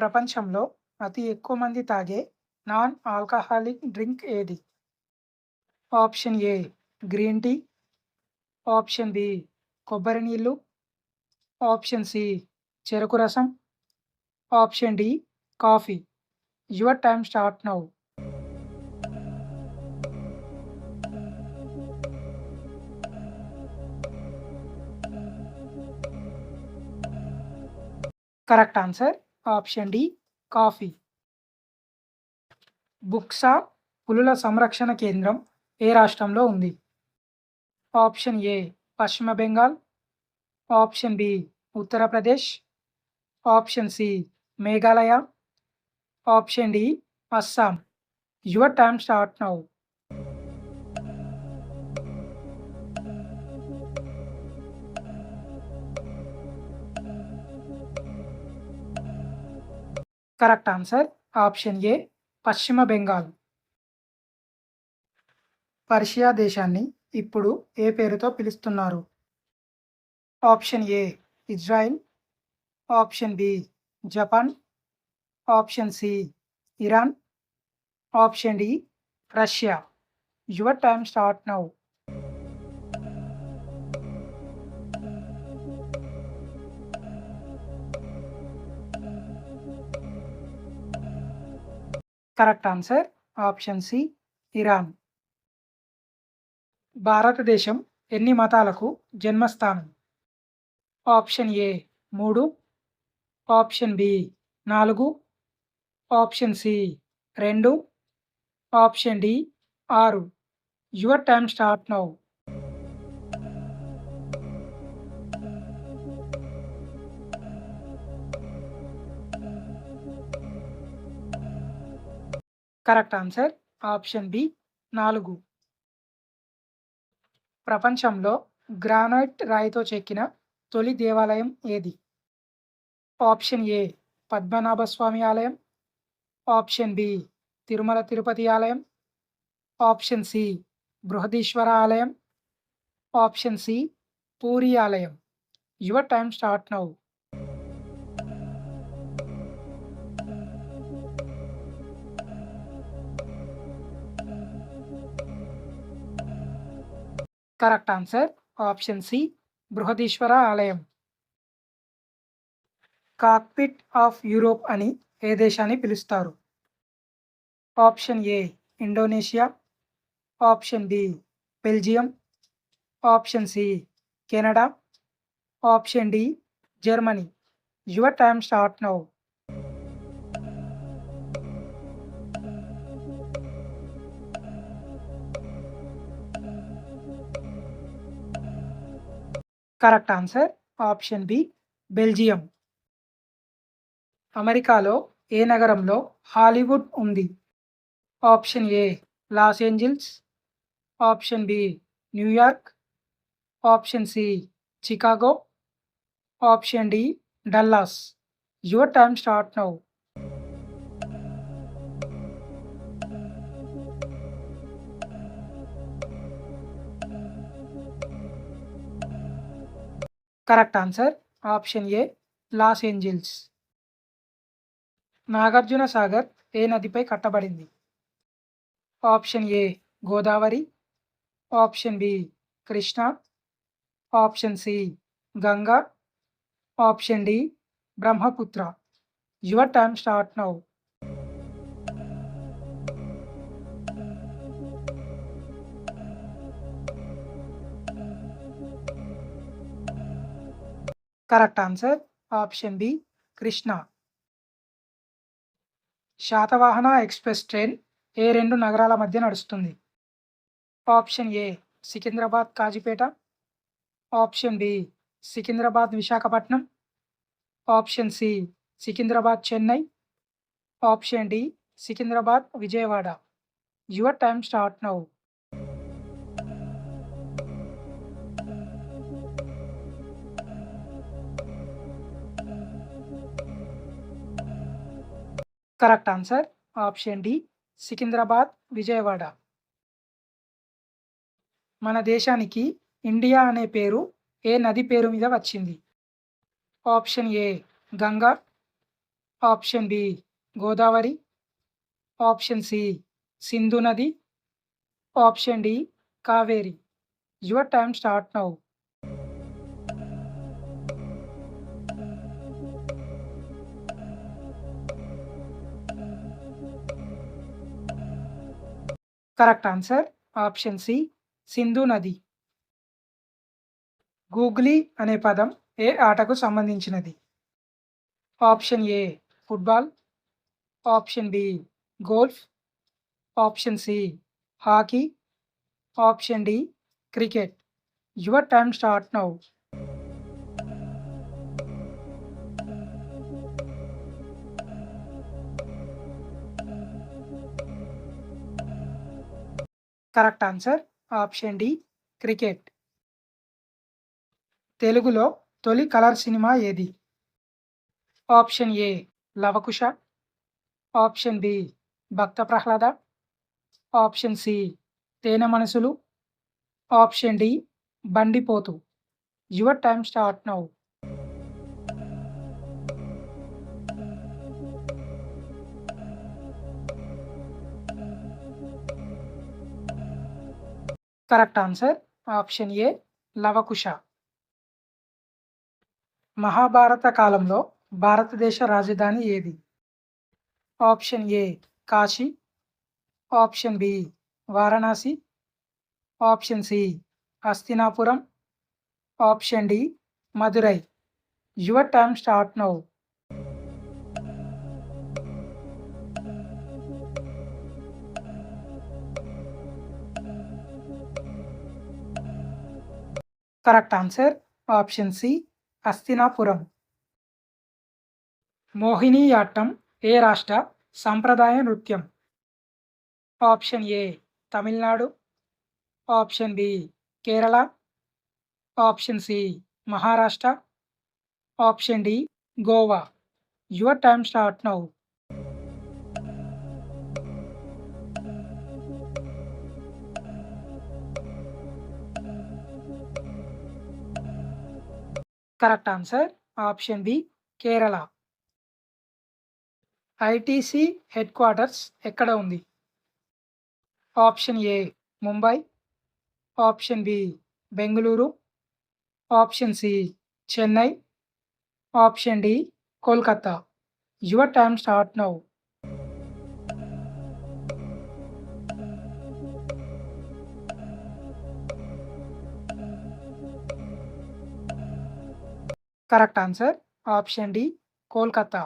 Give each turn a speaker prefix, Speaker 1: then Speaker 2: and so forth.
Speaker 1: ప్రపంచంలో అతి ఎక్కువ మంది తాగే నాన్ ఆల్కహాలిక్ డ్రింక్ ఏది? Option A green tea, option B కొబ్బరి నీళ్ళు, ఆప్షన్ సి చెరకు రసం, option D coffee. Your time start now. Correct answer option D coffee. Buxa పులుల సంరక్షణ కేంద్రం ఏ రాష్ట్రంలో ఉంది? ఆప్షన్ ఏ పశ్చిమ Bengal, option B Uttar Pradesh, option C Meghalaya, option D Assam. Your time start now. Correct answer option A పశ్చిమ బెంగాల్. పర్షియా దేశాన్ని ఇప్పుడు ఏ పేరుతో పిలుస్తున్నారు? Option A Israel, option B Japan, option C Iran, option D Russia. Your time start now. Correct answer option C Iran. భారతదేశం ఎన్ని మతాలకు జన్మస్థానం? Option A 3, option B 4, option C 2, option D 6. Your time start now. Correct answer option B 4. ప్రపంచంలో granite రాయితో చెక్కిన తొలి దేవాలయం ఏది? ఆప్షన్ ఏ పద్మనాభ స్వామి ఆలయం, ఆప్షన్ బి తిరుమల తిరుపతి ఆలయం, ఆప్షన్ సి బృహదీశ్వర ఆలయం, ఆప్షన్ సి పూరి ఆలయం. Your time start now. Correct answer option C Brihadeeswara ఆలయం. కాక్పిట్ ఆఫ్ యూరోప్ అని ఏ దేశాన్ని పిలుస్తారు? Option A Indonesia, option B Belgium, option C Canada, option D Germany. Your time start now. Correct answer option B Belgium. అమెరికాలో ఏ నగరంలో Hollywood ఉంది? Option A Los Angeles, option B New York, option C Chicago, option D Dallas. Your time start now. Correct answer option A Los Angeles. Nagarjuna Sagar ఏ నదిపై కట్టబడింది? Option A Godavari, option B Krishna, option C Ganga, option D Brahmaputra. Your time start now. Correct answer option B Krishna. Satavahana express train ఏ రెండు నగరాల మధ్య నడుస్తుంది? Option A Secunderabad Kazipet, option B Secunderabad Visakhapatnam, option C Secunderabad Chennai, option D Secunderabad Vijayawada. Your time start now. Correct answer option D Secunderabad Vijayawada. మన దేశానికి India అనే పేరు ఏ నది పేరు మీద వచ్చింది? Option A Ganga, option B Godavari, option C Sindhu నది, option D Kaveri. Your time start now. Correct answer option C Sindhu నది. గూగ్లీ అనే పదం ఏ ఆటకు సంబంధించినది? Option A football, option B golf, option C hockey, option D cricket. Your time start now. Correct answer option D cricket. తెలుగులో తొలి colour cinema ఏది? Option A Lavakusa, option B Bhakta Prahlada, option C Thene మనసులు, option D Bandipotu. Your time start now. Correct answer option A Lavakusa. Mahabharata కాలంలో భారతదేశ రాజధాని ఏది? Option A Kashi, option B Varanasi, option C Hastinapuram, option D Madurai. Your time start now. Correct answer option C Hastinapuram. Mohiniyattam ఏ రాష్ట్ర సంప్రదాయ నృత్యం? Option A Tamil Nadu, option B Kerala, option C Maharashtra, option D Goa. Your time start now. Correct answer option B Kerala. ITC headquarters ఎక్కడ ఉంది? Option A Mumbai, option B Bengaluru, option C Chennai, option D Kolkata. Your time start now. Correct answer option D Kolkata.